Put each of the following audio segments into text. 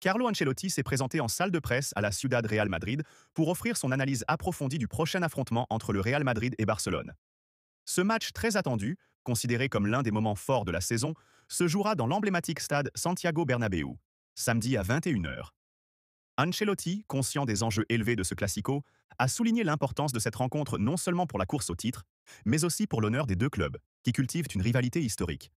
Carlo Ancelotti s'est présenté en salle de presse à la Ciudad Real Madrid pour offrir son analyse approfondie du prochain affrontement entre le Real Madrid et Barcelone. Ce match très attendu, considéré comme l'un des moments forts de la saison, se jouera dans l'emblématique stade Santiago Bernabéu, samedi à 21h. Ancelotti, conscient des enjeux élevés de ce classico, a souligné l'importance de cette rencontre non seulement pour la course au titre, mais aussi pour l'honneur des deux clubs, qui cultivent une rivalité historique.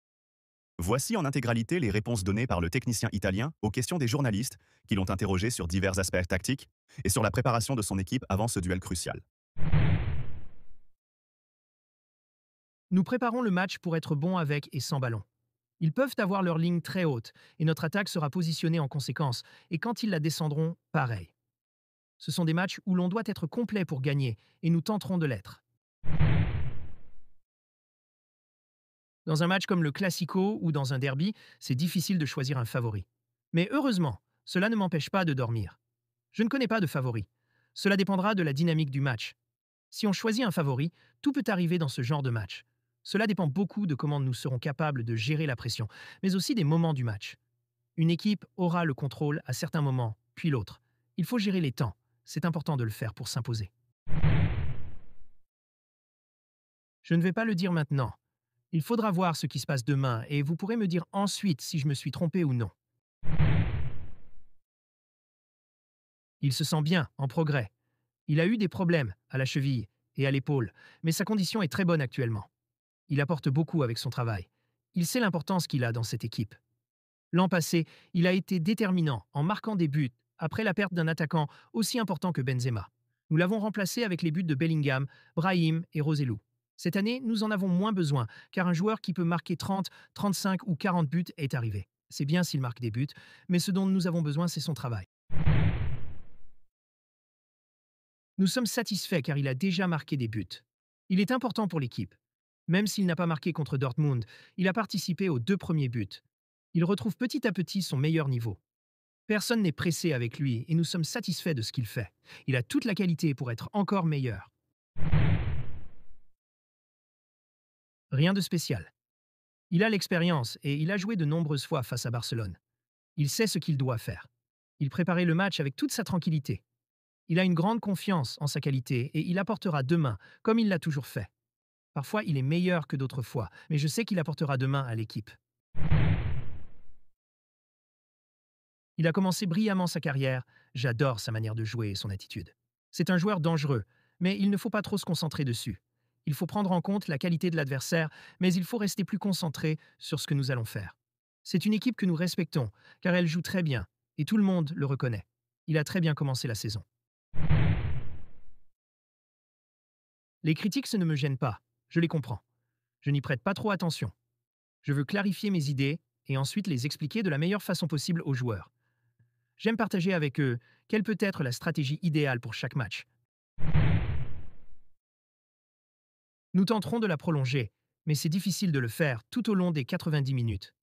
Voici en intégralité les réponses données par le technicien italien aux questions des journalistes qui l'ont interrogé sur divers aspects tactiques et sur la préparation de son équipe avant ce duel crucial. Nous préparons le match pour être bons avec et sans ballon. Ils peuvent avoir leur ligne très haute et notre attaque sera positionnée en conséquence, et quand ils la descendront, pareil. Ce sont des matchs où l'on doit être complet pour gagner et nous tenterons de l'être. Dans un match comme le Classico ou dans un derby, c'est difficile de choisir un favori. Mais heureusement, cela ne m'empêche pas de dormir. Je ne connais pas de favori. Cela dépendra de la dynamique du match. Si on choisit un favori, tout peut arriver dans ce genre de match. Cela dépend beaucoup de comment nous serons capables de gérer la pression, mais aussi des moments du match. Une équipe aura le contrôle à certains moments, puis l'autre. Il faut gérer les temps. C'est important de le faire pour s'imposer. Je ne vais pas le dire maintenant. Il faudra voir ce qui se passe demain et vous pourrez me dire ensuite si je me suis trompé ou non. Il se sent bien, en progrès. Il a eu des problèmes à la cheville et à l'épaule, mais sa condition est très bonne actuellement. Il apporte beaucoup avec son travail. Il sait l'importance qu'il a dans cette équipe. L'an passé, il a été déterminant en marquant des buts après la perte d'un attaquant aussi important que Benzema. Nous l'avons remplacé avec les buts de Bellingham, Brahim et Roselu. Cette année, nous en avons moins besoin, car un joueur qui peut marquer 30, 35 ou 40 buts est arrivé. C'est bien s'il marque des buts, mais ce dont nous avons besoin, c'est son travail. Nous sommes satisfaits car il a déjà marqué des buts. Il est important pour l'équipe. Même s'il n'a pas marqué contre Dortmund, il a participé aux 2 premiers buts. Il retrouve petit à petit son meilleur niveau. Personne n'est pressé avec lui et nous sommes satisfaits de ce qu'il fait. Il a toute la qualité pour être encore meilleur. Rien de spécial. Il a l'expérience et il a joué de nombreuses fois face à Barcelone. Il sait ce qu'il doit faire. Il préparait le match avec toute sa tranquillité. Il a une grande confiance en sa qualité et il apportera demain, comme il l'a toujours fait. Parfois, il est meilleur que d'autres fois, mais je sais qu'il apportera demain à l'équipe. Il a commencé brillamment sa carrière. J'adore sa manière de jouer et son attitude. C'est un joueur dangereux, mais il ne faut pas trop se concentrer dessus. Il faut prendre en compte la qualité de l'adversaire, mais il faut rester plus concentré sur ce que nous allons faire. C'est une équipe que nous respectons, car elle joue très bien, et tout le monde le reconnaît. Il a très bien commencé la saison. Les critiques, ça ne me gêne pas. Je les comprends. Je n'y prête pas trop attention. Je veux clarifier mes idées et ensuite les expliquer de la meilleure façon possible aux joueurs. J'aime partager avec eux quelle peut être la stratégie idéale pour chaque match. Nous tenterons de la prolonger, mais c'est difficile de le faire tout au long des 90 minutes.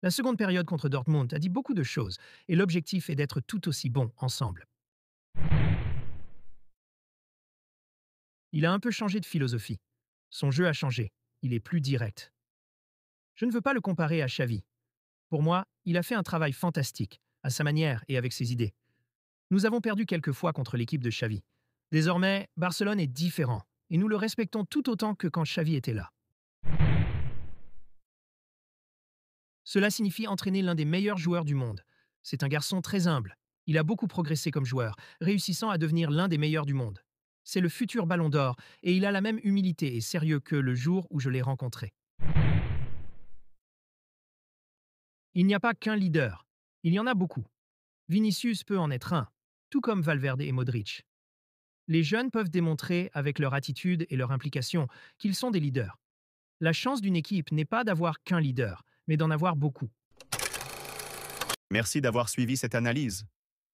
La seconde période contre Dortmund a dit beaucoup de choses et l'objectif est d'être tout aussi bon ensemble. Il a un peu changé de philosophie. Son jeu a changé. Il est plus direct. Je ne veux pas le comparer à Xavi. Pour moi, il a fait un travail fantastique, à sa manière et avec ses idées. Nous avons perdu quelques fois contre l'équipe de Xavi. Désormais, Barcelone est différent, et nous le respectons tout autant que quand Xavi était là. Cela signifie entraîner l'un des meilleurs joueurs du monde. C'est un garçon très humble. Il a beaucoup progressé comme joueur, réussissant à devenir l'un des meilleurs du monde. C'est le futur Ballon d'Or, et il a la même humilité et sérieux que le jour où je l'ai rencontré. Il n'y a pas qu'un leader. Il y en a beaucoup. Vinicius peut en être un, tout comme Valverde et Modric. Les jeunes peuvent démontrer, avec leur attitude et leur implication, qu'ils sont des leaders. La chance d'une équipe n'est pas d'avoir qu'un leader, mais d'en avoir beaucoup. Merci d'avoir suivi cette analyse.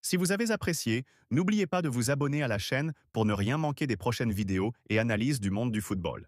Si vous avez apprécié, n'oubliez pas de vous abonner à la chaîne pour ne rien manquer des prochaines vidéos et analyses du monde du football.